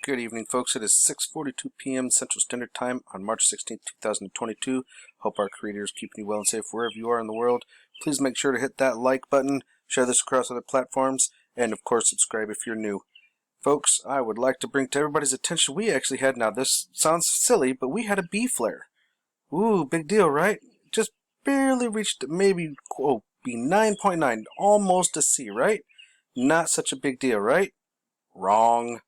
Good evening, folks. It is 6:42 p.m. Central Standard Time on March 16th, 2022. Hope our creator is keeping you well and safe wherever you are in the world. Please make sure to hit that like button, share this across other platforms, and of course subscribe if you're new. Folks, I would like to bring to everybody's attention, we actually had, now this sounds silly, but we had a B flare. Ooh, big deal, right? Just barely reached maybe, oh, B 9.9, almost a C, right? Not such a big deal, right? Wrong.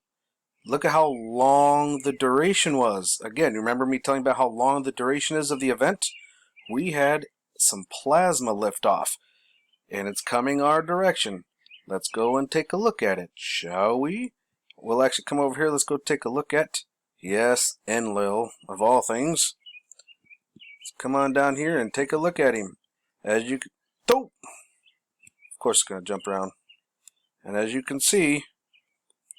Look at how long the duration was. Again, remember me telling about how long the duration is of the event? We had some plasma lift off, and it's coming our direction. Let's go and take a look at it, shall we? We'll actually come over here. Let's go take a look at, yes, Enlil, of all things. Let's come on down here and take a look at him. As you can, of course, it's going to jump around. And as you can see,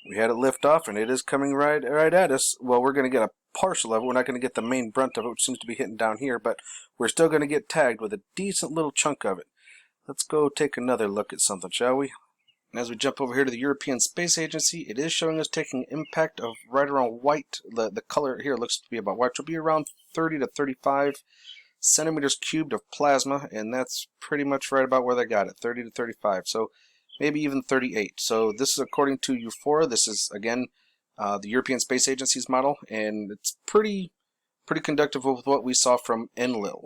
we had it lift off, and it is coming right at us. Well, we're going to get a partial of it. We're not going to get the main brunt of it, which seems to be hitting down here, but we're still going to get tagged with a decent little chunk of it. Let's go take another look at something, shall we? And as we jump over here to the European Space Agency, it is showing us taking impact of right around white. The color here looks to be about white. It will be around 30 to 35 centimeters cubed of plasma, and that's pretty much right about where they got it, 30 to 35. So maybe even 38. So this is according to Euphora. This is, again, the European Space Agency's model, and it's pretty conductive with what we saw from Enlil.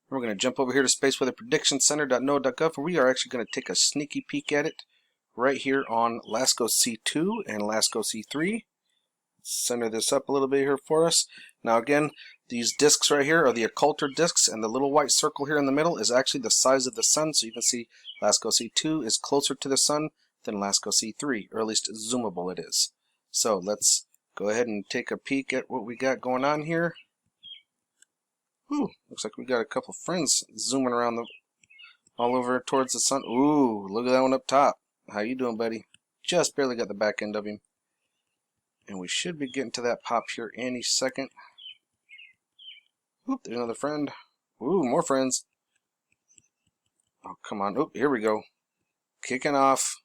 We're going to jump over here to spaceweatherpredictioncenter.noaa.gov, where we are actually going to take a sneaky peek at it right here on LASCO C2 and LASCO C3. Center this up a little bit here for us. Now again, these discs right here are the occulter discs, and the little white circle here in the middle is actually the size of the sun. So you can see LASCO C2 is closer to the sun than LASCO C3, or at least zoomable it is. So let's go ahead and take a peek at what we got going on here. Ooh, looks like we got a couple friends zooming around all over towards the sun. Ooh, look at that one up top. How you doing, buddy? Just barely got the back end of him. And we should be getting to that pop here any second. Oop, there's another friend. Ooh, more friends. Oh, come on. Oop, here we go. Kicking off.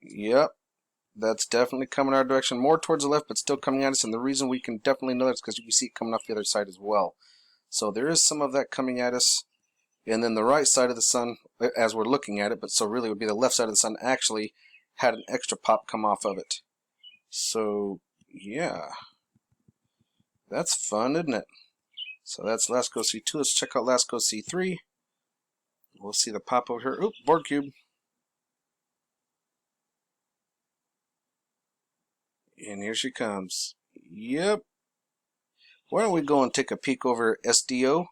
Yep. That's definitely coming our direction. More towards the left, but still coming at us. And the reason we can definitely know that is because we see it coming off the other side as well. So there is some of that coming at us. And then the right side of the sun, as we're looking at it, but so really it would be the left side of the sun, actually had an extra pop come off of it. So, yeah. That's fun, isn't it? So that's LASCO C2. Let's check out LASCO C3. We'll see the pop over here. Oop, board cube. And here she comes. Yep. Why don't we go and take a peek over SDO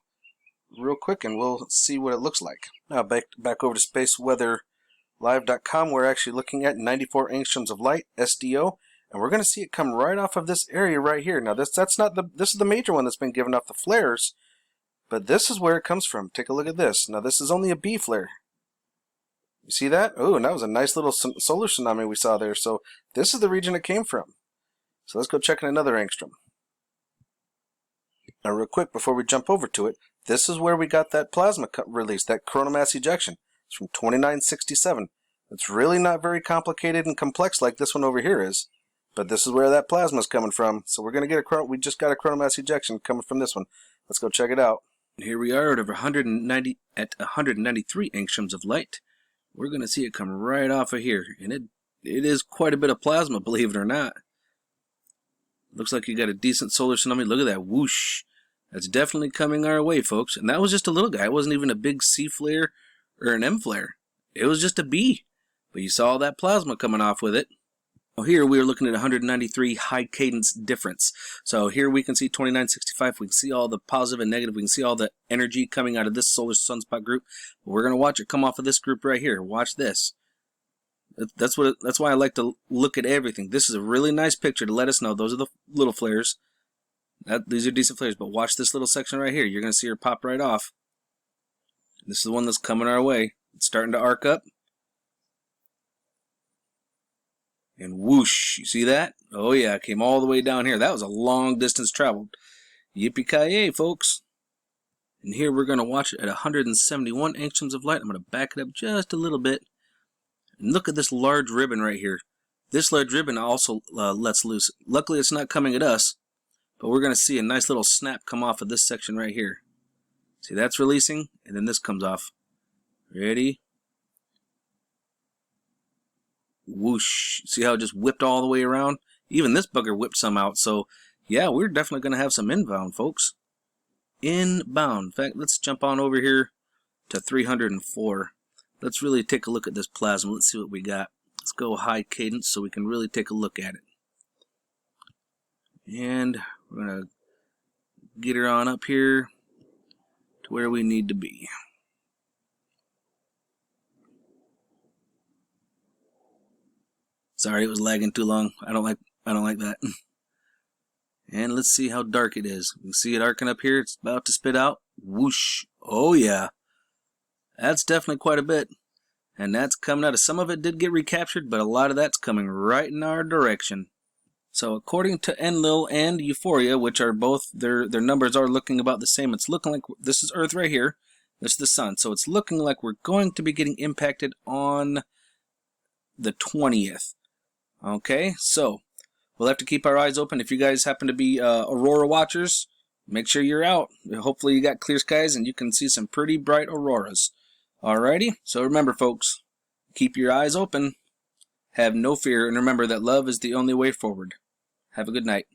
real quick, and we'll see what it looks like. Now back over to spaceweatherlive.com. We're actually looking at 94 angstroms of light, SDO, and we're going to see it come right off of this area right here. Now this is the major one that's been giving off the flares, but this is where it comes from. Take a look at this. Now this is only a B flare. You see that? Oh, and that was a nice little solar tsunami we saw there. So this is the region it came from. So let's go check in another angstrom. Now real quick before we jump over to it, this is where we got that plasma release, that coronal mass ejection. It's from 2967. It's really not very complicated and complex like this one over here is, but this is where that plasma is coming from. So we're going to get we just got a coronal mass ejection coming from this one. Let's go check it out. Here we are at 193 angstroms of light. We're going to see it come right off of here, and it is quite a bit of plasma, believe it or not. Looks like you got a decent solar tsunami. Look at that whoosh. That's definitely coming our way, folks. And that was just a little guy. It wasn't even a big C flare or an M flare. It was just a B. But you saw all that plasma coming off with it. Well, here we are looking at 193 high cadence difference. So here we can see 2965. We can see all the positive and negative. We can see all the energy coming out of this solar sunspot group. But we're going to watch it come off of this group right here. Watch this. That's why I like to look at everything. This is a really nice picture to let us know those are the little flares. These are decent flares, but watch this little section right here. You're going to see her pop right off. This is the one that's coming our way. It's starting to arc up. And whoosh, you see that? Oh yeah, it came all the way down here. That was a long distance traveled. Yippee-ki-yay, folks. And here we're going to watch it at 171 angstroms of light. I'm going to back it up just a little bit. And look at this large ribbon right here. This large ribbon also lets loose. Luckily, it's not coming at us, but we're going to see a nice little snap come off of this section right here. See, that's releasing, and then this comes off. Ready? Whoosh. See how it just whipped all the way around? Even this bugger whipped some out. So, yeah, we're definitely going to have some inbound, folks. Inbound. In fact, let's jump on over here to 304. Let's really take a look at this plasma. Let's see what we got. Let's go high cadence so we can really take a look at it. And we're going to get her on up here to where we need to be. Sorry, it was lagging too long. I don't like that. And let's see how dark it is. You can see it arcing up here. It's about to spit out. Whoosh. Oh yeah. That's definitely quite a bit. And that's coming out of, some of it did get recaptured, but a lot of that's coming right in our direction. So according to Enlil and Euphoria, which are both, their numbers are looking about the same. It's looking like, this is Earth right here. This is the sun. So it's looking like we're going to be getting impacted on the 20th. Okay, so we'll have to keep our eyes open. If you guys happen to be aurora watchers, make sure you're out. Hopefully you got clear skies and you can see some pretty bright auroras. Alrighty, so remember folks, keep your eyes open, have no fear, and remember that love is the only way forward. Have a good night.